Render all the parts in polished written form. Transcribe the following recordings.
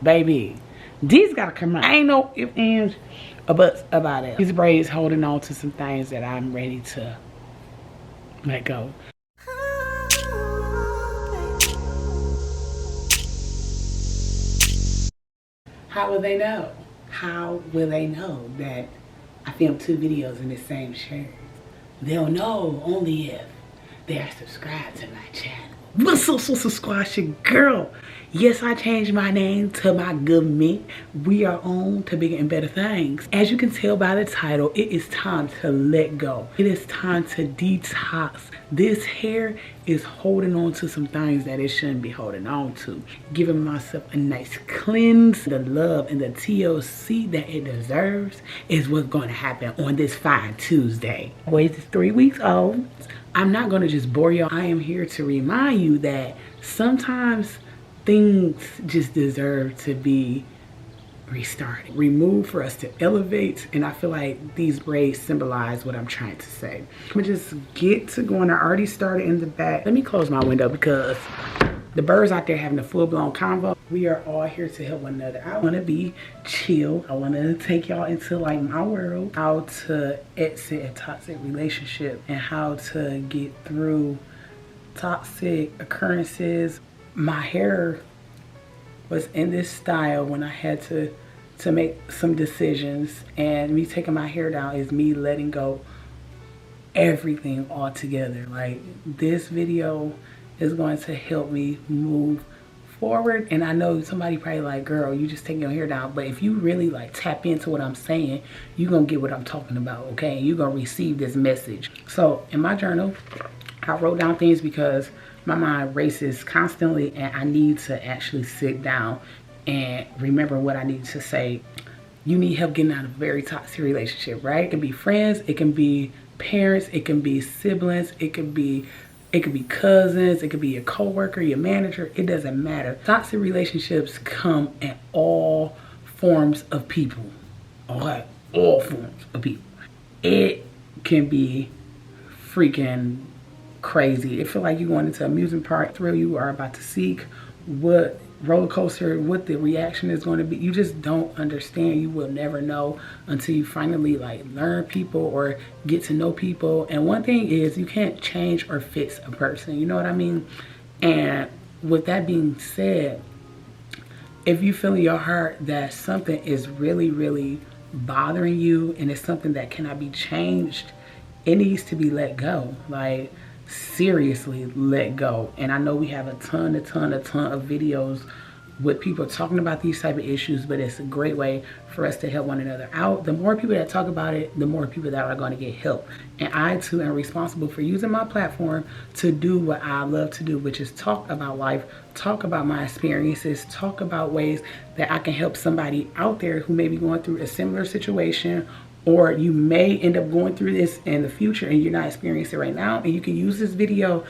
baby. These gotta come out. I ain't no ifs, ands, or buts about it. These braids holding on to some things that I'm ready to let go. How will they know? How will they know that I filmed 2 videos in the same shirt? They'll know only if they are subscribed to my channel. What's up, squash your girl? Yes, I changed my name to my government. We are on to bigger and better things. As you can tell by the title, it is time to let go. It is time to detox. This hair is holding on to some things that it shouldn't be holding on to. Giving myself a nice cleanse. The love and the TLC that it deserves is what's going to happen on this Fine Tuesday. Boys, it's 3 weeks old. I'm not going to just bore y'all. I am here to remind you that sometimes things just deserve to be restarted, removed for us to elevate, and I feel like these braids symbolize what I'm trying to say. I'm gonna just get to going. I already started in the back. Let me close my window because the birds out there having a full-blown convo. We are all here to help one another. I want to be chill. I want to take y'all into like my world, how to exit a toxic relationship and how to get through toxic occurrences. My hair was in this style when I had to make some decisions, and me taking my hair down is me letting go everything altogether. Like, this video is going to help me move forward, and I know somebody probably like, girl, you just taking your hair down, but if you really like tap into what I'm saying, you're gonna get what I'm talking about, okay? You're gonna receive this message. So in my journal, I wrote down things because my mind races constantly, and I need to actually sit down and remember what I need to say. You need help getting out of a very toxic relationship, right? It can be friends, it can be parents, it can be siblings, it could be cousins, it could be your coworker, your manager, it doesn't matter. Toxic relationships come in all forms of people, all forms of people. It can be freaking crazy. It feel like you're going into an amusement park, thrill you are about to seek, what roller coaster, what the reaction is going to be. You just don't understand. You will never know until you finally like learn people or get to know people. And one thing is, you can't change or fix a person, you know what I mean? And with that being said, if you feel in your heart that something is really bothering you and it's something that cannot be changed, it needs to be let go. Like, seriously, let go. And I know we have a ton of videos with people talking about these type of issues, but it's a great way for us to help one another out. The more people that talk about it, the more people that are going to get help. And I too am responsible for using my platform to do what I love to do, which is talk about life, talk about my experiences, talk about ways that I can help somebody out there who may be going through a similar situation, or you may end up going through this in the future and you're not experiencing it right now, and you can use this video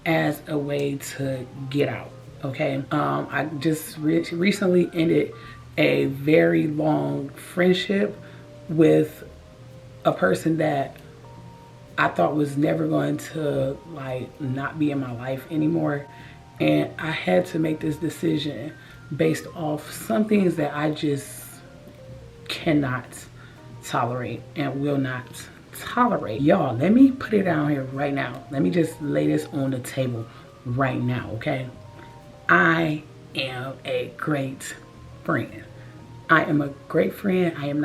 as a way to get out, okay? I just recently ended a very long friendship with a person that I thought was never going to like not be in my life anymore, and I had to make this decision based off some things that I just cannot tolerate and will not tolerate. Y'all, let me put it down here right now. Let me just lay this on the table right now, okay? I am a great friend. I am a great friend. I'm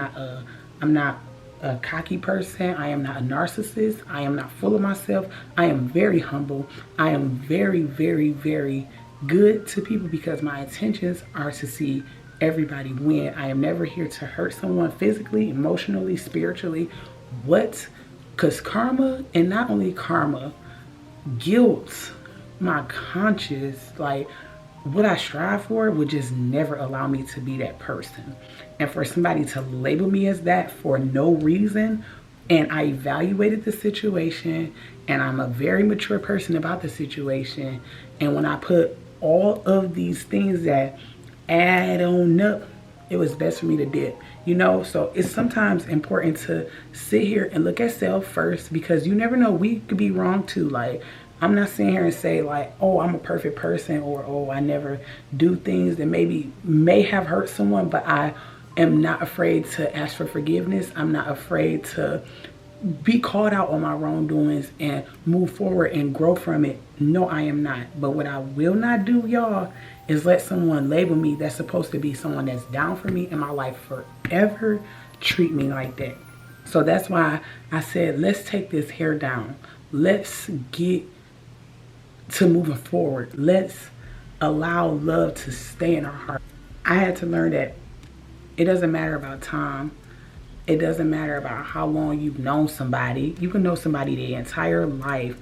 not a cocky person. I am not a narcissist. I am not full of myself. I am very humble. I am very good to people because my intentions are to see everybody win. I am never here to hurt someone physically, emotionally, spiritually. What? Because karma, and not only karma, guilt, my conscience, like what I strive for would just never allow me to be that person. And for somebody to label me as that for no reason, and I evaluated the situation, and I'm a very mature person about the situation, and when I put all of these things that add on up, it was best for me to dip, you know? So it's sometimes important to sit here and look at self first, because you never know, we could be wrong too. Like, I'm not sitting here and say like, oh, I'm a perfect person, or oh, I never do things that maybe may have hurt someone, but I am not afraid to ask for forgiveness. I'm not afraid to be called out on my wrongdoings and move forward and grow from it. No, I am not. But what I will not do, y'all, is let someone label me that's supposed to be someone that's down for me in my life forever treat me like that. So that's why I said, let's take this hair down. Let's get to moving forward. Let's allow love to stay in our heart. I had to learn that it doesn't matter about time. It doesn't matter about how long you've known somebody. You can know somebody their entire life,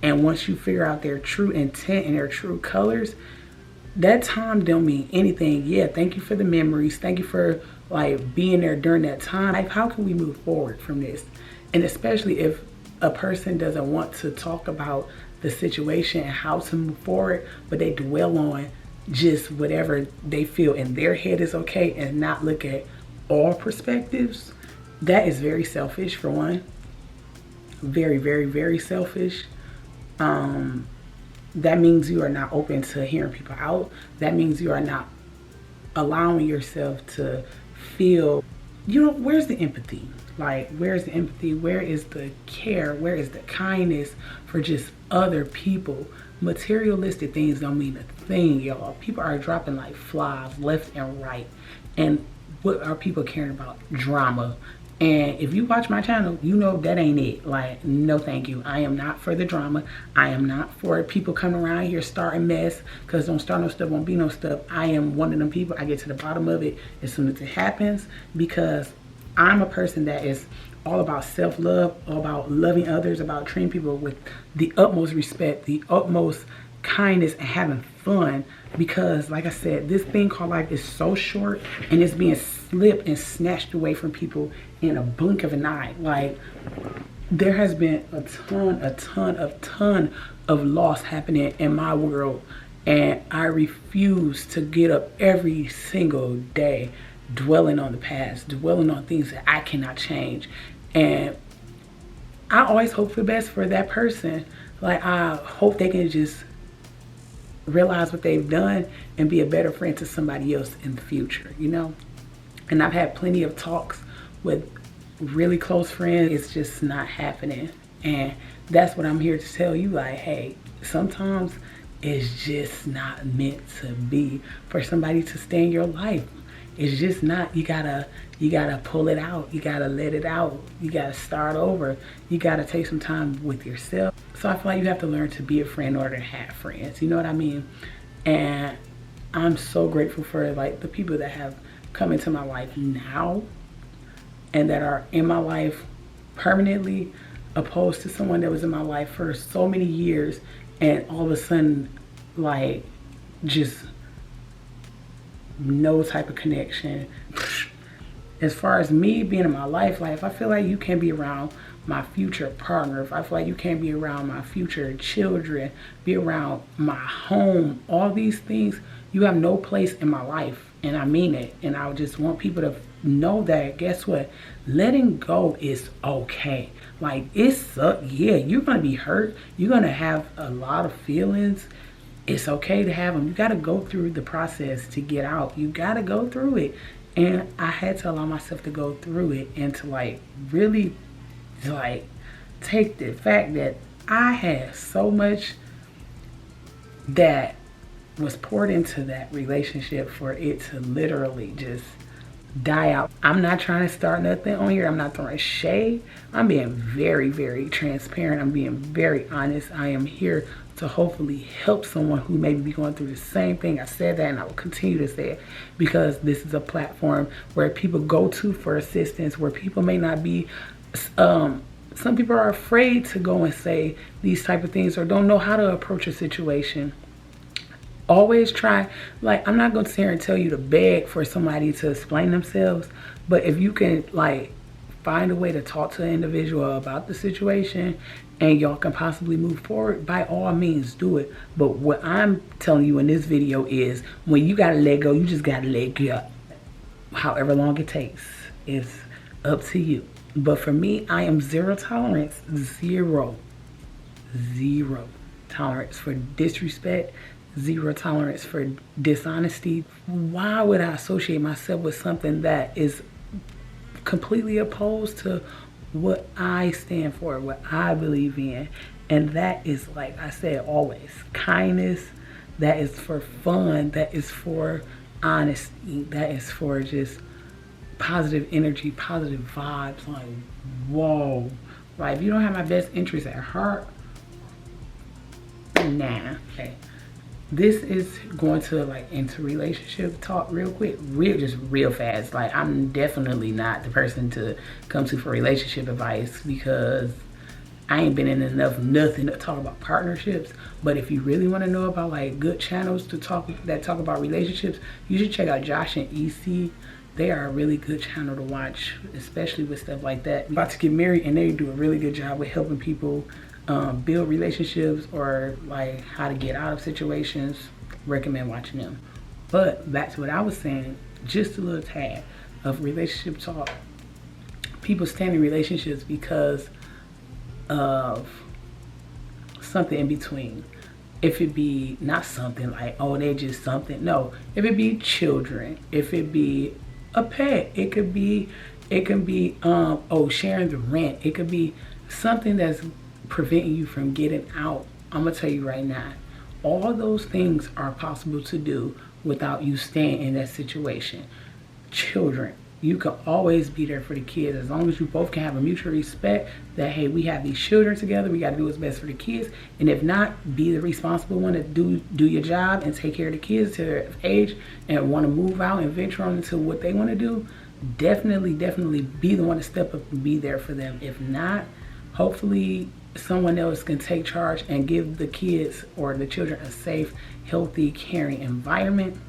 and once you figure out their true intent and their true colors, that time don't mean anything. Yeah, thank you for the memories. Thank you for like being there during that time. Like, how can we move forward from this? And especially if a person doesn't want to talk about the situation and how to move forward, but they dwell on just whatever they feel in their head is okay and not look at all perspectives. That is very selfish, for one. Very, very, very selfish. That means you are not open to hearing people out. That means you are not allowing yourself to feel, you know, where's the empathy? Like, where's the empathy? Where is the care? Where is the kindness for just other people? Materialistic things don't mean a thing, y'all. People are dropping like flies left and right. And what are people caring about? Drama. And if you watch my channel, you know that ain't it. Like, no thank you. I am not for the drama. I am not for people coming around here starting mess, because don't start no stuff, won't be no stuff. I am one of them people. I get to the bottom of it as soon as it happens, because I'm a person that is all about self-love, all about loving others, about treating people with the utmost respect, the utmost kindness, and having fun. Because like I said, this thing called life is so short, and it's being slipped and snatched away from people in a blink of an eye. Like, there has been a ton of loss happening in my world, and I refuse to get up every single day dwelling on the past, dwelling on things that I cannot change. And I always hope for the best for that person. Like, I hope they can just realize what they've done and be a better friend to somebody else in the future, you know? And I've had plenty of talks with really close friends. It's just not happening. And that's what I'm here to tell you. Like, hey, sometimes it's just not meant to be for somebody to stay in your life. It's just not. You gotta pull it out. You gotta let it out. You gotta start over. You gotta take some time with yourself. So I feel like you have to learn to be a friend in order to have friends. You know what I mean? And I'm so grateful for like the people that have come into my life now and that are in my life permanently, opposed to someone that was in my life for so many years and all of a sudden, like, just no type of connection. As far as me being in my life, like, if I feel like you can't be around my future partner, if I feel like you can't be around my future children, be around my home, all these things, you have no place in my life. And I mean it. And I just want people to know that, guess what? Letting go is okay. Like, it sucks. Yeah, you're going to be hurt. You're going to have a lot of feelings. It's okay to have them. You got to go through the process to get out. You got to go through it. And I had to allow myself to go through it and to like really like take the fact that I had so much that was poured into that relationship for it to literally just die out. I'm not trying to start nothing on here. I'm not throwing shade. I'm being very, very transparent. I'm being very honest. I am here to hopefully help someone who may be going through the same thing. I said that and I will continue to say it because this is a platform where people go to for assistance, where people may not be, some people are afraid to go and say these type of things or don't know how to approach a situation. Always try, like, I'm not going to sit here and tell you to beg for somebody to explain themselves, but if you can like find a way to talk to an individual about the situation and y'all can possibly move forward, by all means do it. But what I'm telling you in this video is when you gotta let go, you just gotta let go. However long it takes is up to you. But for me, I am zero tolerance. Zero. tolerance for disrespect, zero tolerance for dishonesty. Why would I associate myself with something that is completely opposed to what I stand for, what I believe in? And that is, like I said, always kindness. That is for fun. That is for honesty. That is for just positive energy, positive vibes. Like, whoa. Like, if you don't have my best interest at heart, nah. Okay. This is going to like into relationship talk real quick, real fast. Like, I'm definitely not the person to come to for relationship advice, because I ain't been in enough nothing to talk about partnerships. But if you really want to know about like good channels to talk about relationships, you should check out Josh and EC. They are a really good channel to watch, especially with stuff like that. I'm about to get married, and they do a really good job with helping people build relationships, or like how to get out of situations. Recommend watching them. But back to what I was saying, just a little tad of relationship talk. People stand in relationships because of something in between. If it be not something like, oh, they just something. No, if it be children, if it be a pet, it can be sharing the rent. It could be something that's preventing you from getting out. I'm gonna tell you right now, all those things are possible to do without you staying in that situation. Children, you can always be there for the kids, as long as you both can have a mutual respect that, hey, we have these children together, we got to do what's best for the kids. And if not, be the responsible one to do your job and take care of the kids to their age and want to move out and venture on into what they want to do. Definitely be the one to step up and be there for them. If not, hopefully someone else can take charge and give the kids or the children a safe, healthy, caring environment.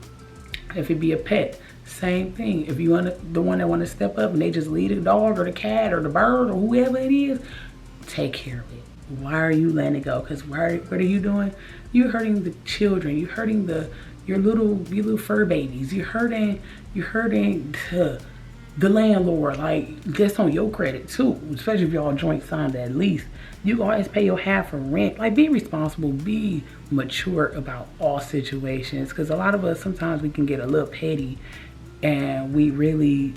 If it be a pet, same thing. If you want the one that want to step up and they just lead the dog or the cat or the bird or whoever it is, take care of it. Why are you letting it go? Because what are you doing? You're hurting the children. You're hurting your little fur babies. You're hurting the landlord. Like, that's on your credit too, especially if y'all joint signed. At least you can always pay your half for rent. Like, be responsible, be mature about all situations, because a lot of us, sometimes we can get a little petty and we really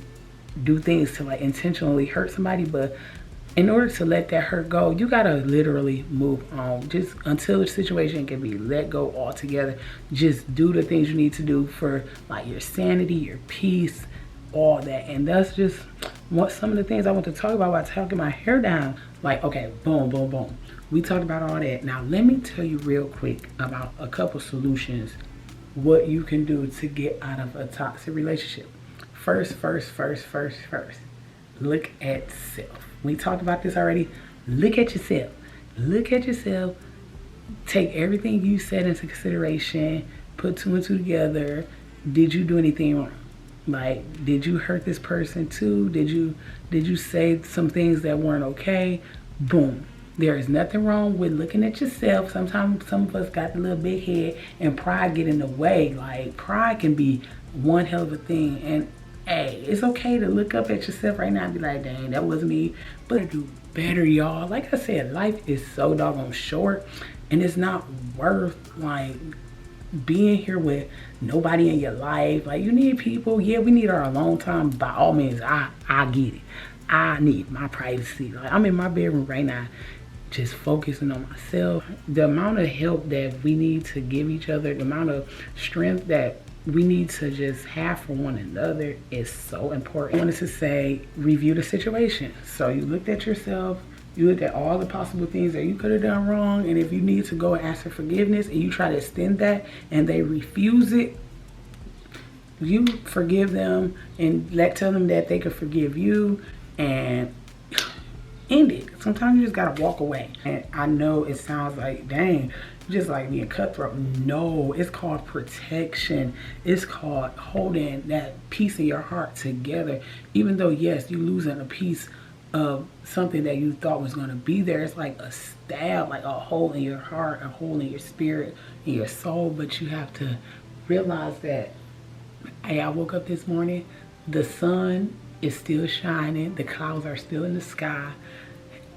do things to like intentionally hurt somebody. But in order to let that hurt go, you gotta literally move on. Just until the situation can be let go altogether, just do the things you need to do for like your sanity, your peace, all that. And that's just what some of the things I want to talk about while talking my hair down. Like, okay, boom, boom, boom. We talked about all that. Now let me tell you real quick about a couple solutions, what you can do to get out of a toxic relationship. First, look at self. We talked about this already. Look at yourself. Look at yourself. Take everything you said into consideration. Put two and two together. Did you do anything wrong? Like, did you hurt this person too? Did you say some things that weren't okay? Boom. There is nothing wrong with looking at yourself. Sometimes some of us got a little big head and pride get in the way. Like, pride can be one hell of a thing. And hey, it's okay to look up at yourself right now and be like, dang, that wasn't me. But do better, y'all. Like I said, life is so doggone short, and it's not worth like being here with nobody in your life. Like, you need people. Yeah, we need our alone time. By all means, I get it. I need my privacy. Like, I'm in my bedroom right now, just focusing on myself. The amount of help that we need to give each other, the amount of strength that we need to just have for one another is so important. I wanted to say, review the situation. So you looked at yourself, you looked at all the possible things that you could have done wrong, and if you need to go and ask for forgiveness and you try to extend that and they refuse it, you forgive them and tell them that they could forgive you and end it. Sometimes you just gotta walk away. And I know it sounds like, dang, just like being cutthroat. No, it's called protection. It's called holding that peace in your heart together. Even though, yes, you losing a piece of something that you thought was gonna be there. It's like a stab, like a hole in your heart, a hole in your spirit, in your soul. But you have to realize that, hey, I woke up this morning, the sun is still shining, the clouds are still in the sky,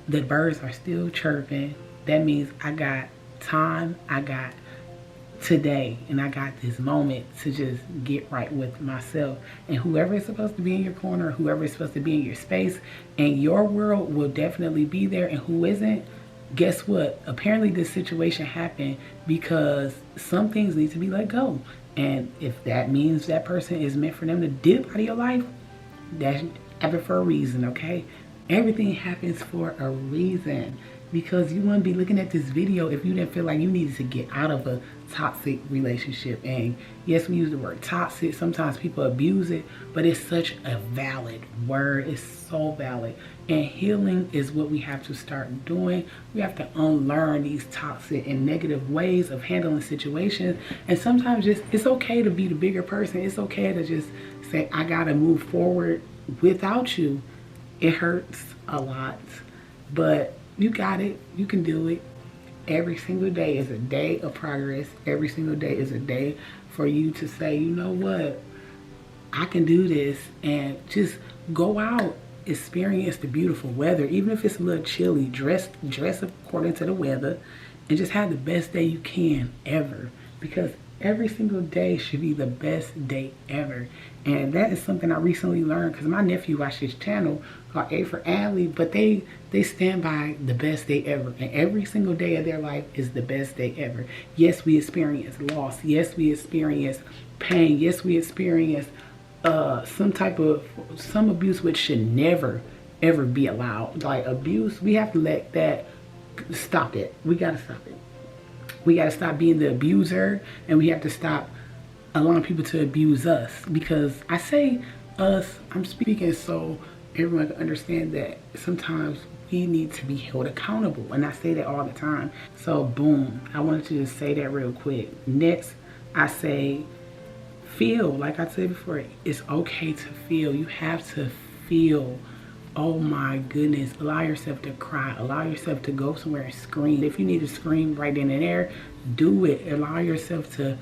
the birds are still chirping. That means I got time, I got today, and I got this moment to just get right with myself. And whoever is supposed to be in your corner, whoever is supposed to be in your space and your world will definitely be there. And who isn't, guess what? Apparently this situation happened because some things need to be let go. And if that means that person is meant for them to dip out of your life, that's happened for a reason, okay? Everything happens for a reason, because you wouldn't be looking at this video if you didn't feel like you needed to get out of a toxic relationship. And yes, we use the word toxic. Sometimes people abuse it, but it's such a valid word. It's so valid. And healing is what we have to start doing. We have to unlearn these toxic and negative ways of handling situations. And sometimes just, it's okay to be the bigger person. It's okay to just say, I gotta move forward without you. It hurts a lot, but you got it. You can do it. Every single day is a day of progress. Every single day is a day for you to say, you know what? I can do this. And just go out, experience the beautiful weather. Even if it's a little chilly, dress according to the weather, and just have the best day you can ever. Because every single day should be the best day ever. And that is something I recently learned, because my nephew watched this channel called A for Adley, but they stand by the best day ever. And every single day of their life is the best day ever. Yes, we experience loss. Yes, we experience pain. Yes, we experience some abuse, which should never ever be allowed. Like abuse, we have to let that stop it. We gotta stop it. We gotta stop being the abuser, and we have to stop allowing people to abuse us. Because I say us, I'm speaking so everyone can understand that sometimes we need to be held accountable, and I say that all the time. So boom, I wanted to just say that real quick. Next, I say feel. Like I said before, it's okay to feel. You have to feel. Oh my goodness, allow yourself to cry. Allow yourself to go somewhere and scream. If you need to scream right then and there, do it. Allow yourself to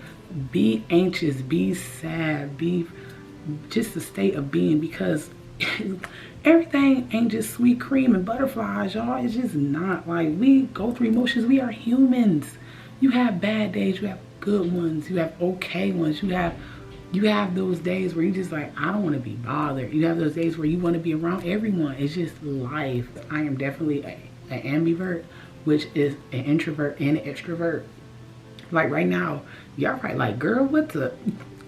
be anxious, be sad, be just a state of being, because everything ain't just sweet cream and butterflies, y'all. It's just not. Like, we go through emotions. We are humans. You have bad days, you have good ones, you have okay ones, you have those days where you just like, I don't want to be bothered. You have those days where you want to be around everyone. It's just life. I am definitely an ambivert, which is an introvert and an extrovert. Like right now, y'all probably like, girl, what's up?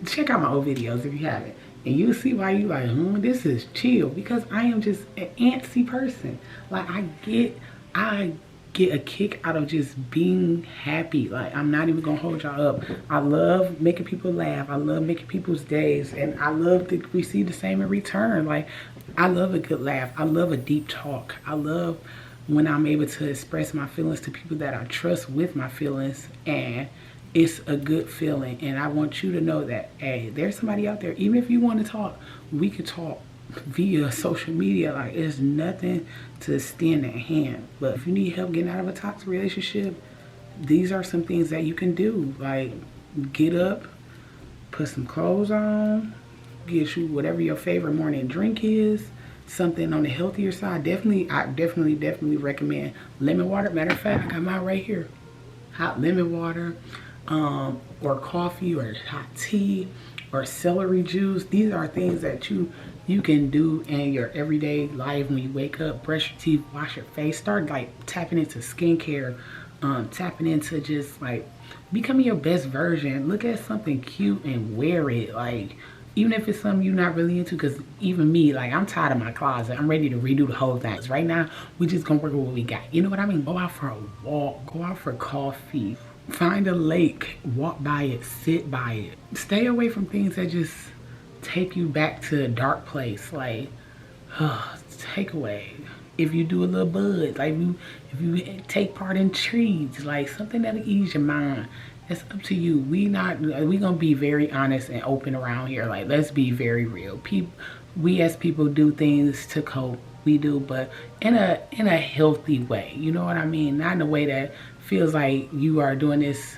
Check out my old videos if you haven't, and you'll see why you like, this is chill. Because I am just an antsy person. Like I get a kick out of just being happy. Like, I'm not even gonna hold y'all up. I love making people laugh. I love making people's days, and I love to receive the same in return. Like, I love a good laugh. I love a deep talk. I love when I'm able to express my feelings to people that I trust with my feelings, and it's a good feeling. And I want you to know that, hey, there's somebody out there. Even if you want to talk, we could talk via social media. Like, it's nothing to stand at hand. But if you need help getting out of a toxic relationship, these are some things that you can do. Like, get up, put some clothes on, get you whatever your favorite morning drink is, something on the healthier side. I definitely recommend lemon water. Matter of fact, I got mine right here. Hot lemon water, or coffee, or hot tea, or celery juice. These are things that you can do in your everyday life. When you wake up, brush your teeth, wash your face, start like tapping into skincare, tapping into just like becoming your best version. Look at something cute and wear it. Like, even if it's something you're not really into, because even me, like, I'm tired of my closet. I'm ready to redo the whole thing. Right now, we just gonna work with what we got. You know what I mean? Go out for a walk, go out for coffee, find a lake, walk by it, sit by it. Stay away from things that just take you back to a dark place. Like, take away. If you do a little bud, like if you take part in trees, like something that'll ease your mind. It's up to you. We gonna be very honest and open around here. Like, let's be very real. We as people do things to cope. We do, but in a healthy way. You know what I mean? Not in a way that feels like you are doing this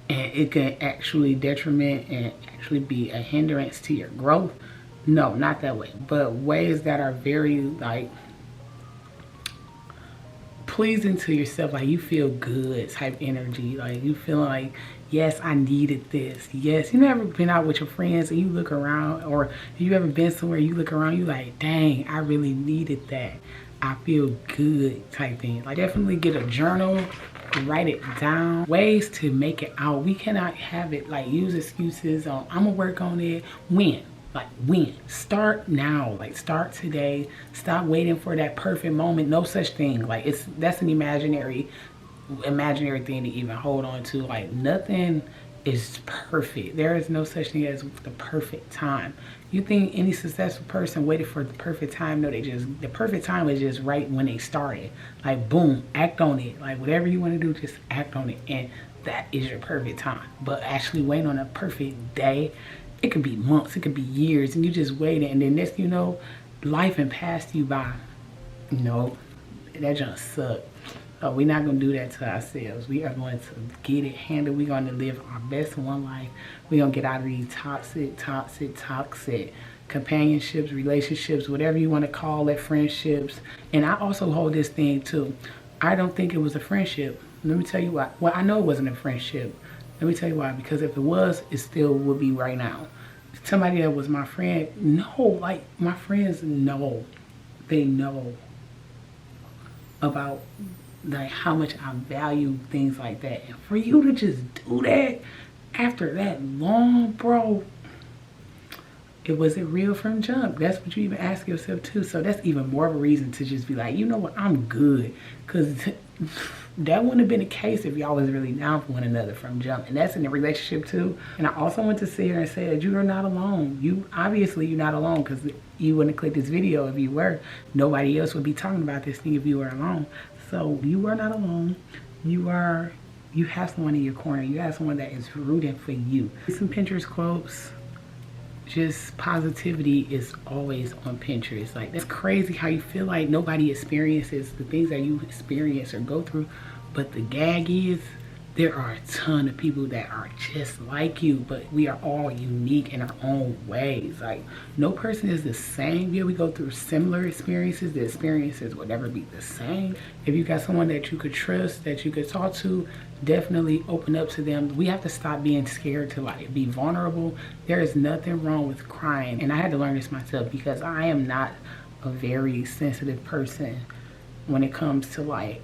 and it can actually detriment and actually be a hindrance to your growth. No, not that way. But ways that are very like pleasing to yourself, like you feel good type energy, like you feeling like, yes, I needed this. Yes, you never been out with your friends and you look around, or you ever been somewhere you look around, you like, dang, I really needed that. I feel good type thing. Like definitely get a journal, write it down, ways to make it out. We cannot have it like use excuses on I'm gonna work on it. When? Start now. Like start today. Stop waiting for that perfect moment. No such thing. Like that's an imaginary thing to even hold on to. Like nothing is perfect. There is no such thing as the perfect time. You think any successful person waited for the perfect time? No, the perfect time is just right when they started. Like boom, act on it. Like whatever you want to do, just act on it, and that is your perfect time. But actually waiting on a perfect day, it could be months, it could be years, and you just waiting, and then next you know, life and passed you by. No, that just sucks. We're not going to do that to ourselves. We are going to get it handled. We're going to live our best one life. We're going to get out of these toxic companionships, relationships, whatever you want to call it, friendships. And I also hold this thing too. I don't think it was a friendship. Let me tell you why. Well, I know it wasn't a friendship. Let me tell you why. Because if it was, it still would be right now. Somebody that was my friend, no, like my friends know. They know about like how much I value things like that. And for you to just do that after that long, bro, it wasn't real from jump. That's what you even ask yourself too. So that's even more of a reason to just be like, you know what, I'm good. Because that wouldn't have been the case if y'all was really down for one another from jump. And that's in a relationship too. And I also want to sit here and say that you are not alone. Obviously you're not alone, because you wouldn't have clicked this video if you were. Nobody else would be talking about this thing if you were alone. So you are not alone. You have someone in your corner. You have someone that is rooting for you. Some Pinterest quotes. Just positivity is always on Pinterest. Like that's crazy how you feel like nobody experiences the things that you experience or go through. But the gag is, there are a ton of people that are just like you, but we are all unique in our own ways. Like no person is the same. Yeah, we go through similar experiences. The experiences will never be the same. If you got someone that you could trust, that you could talk to, definitely open up to them. We have to stop being scared to like be vulnerable. There is nothing wrong with crying. And I had to learn this myself, because I am not a very sensitive person when it comes to like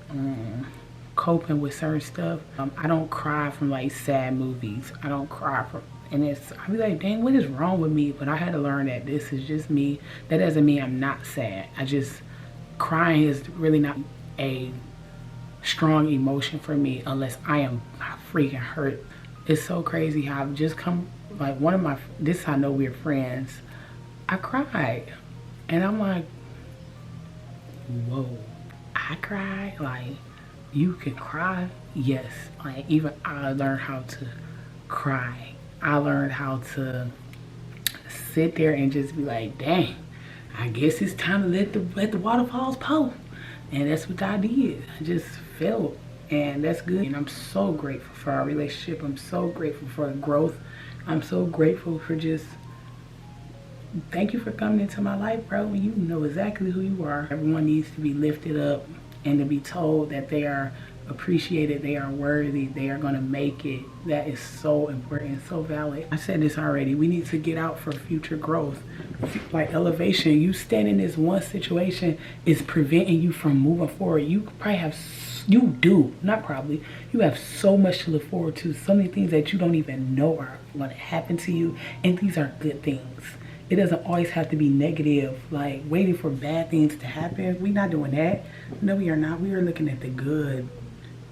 coping with certain stuff. I don't cry from like sad movies. I don't cry from, and I be like, dang, what is wrong with me? But I had to learn that this is just me. That doesn't mean I'm not sad. Crying is really not a strong emotion for me unless I am freaking hurt. It's so crazy how I've just come, like this is how I know we're friends. I cried and I'm like, whoa, I cried? Like, you can cry? Yes. Like even I learned how to cry. I learned how to sit there and just be like, dang, I guess it's time to let the waterfalls pour. And that's what I did. I just felt, and that's good. And I'm so grateful for our relationship. I'm so grateful for growth. I'm so grateful for just, thank you for coming into my life, bro. And you know exactly who you are. Everyone needs to be lifted up and to be told that they are appreciated, they are worthy, they are going to make it. That is so important, so valid. I said this already. We need to get out for future growth. Like elevation, you stand in this one situation is preventing you from moving forward. You probably have, you have so much to look forward to, so many things that you don't even know are going to happen to you, and these are good things. It doesn't always have to be negative, like waiting for bad things to happen. We're not doing that. No, we are not. We are looking at the good.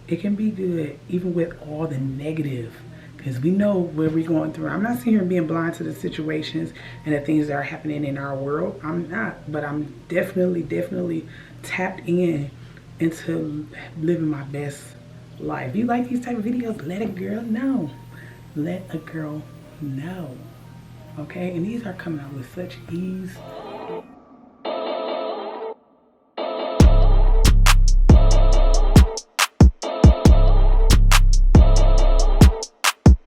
It can be good even with all the negative, because we know where we're going through. I'm not sitting here being blind to the situations and the things that are happening in our world. I'm not, but I'm definitely tapped into living my best life. If you like these type of videos, let a girl know. Let a girl know. Okay, and these are coming out with such ease.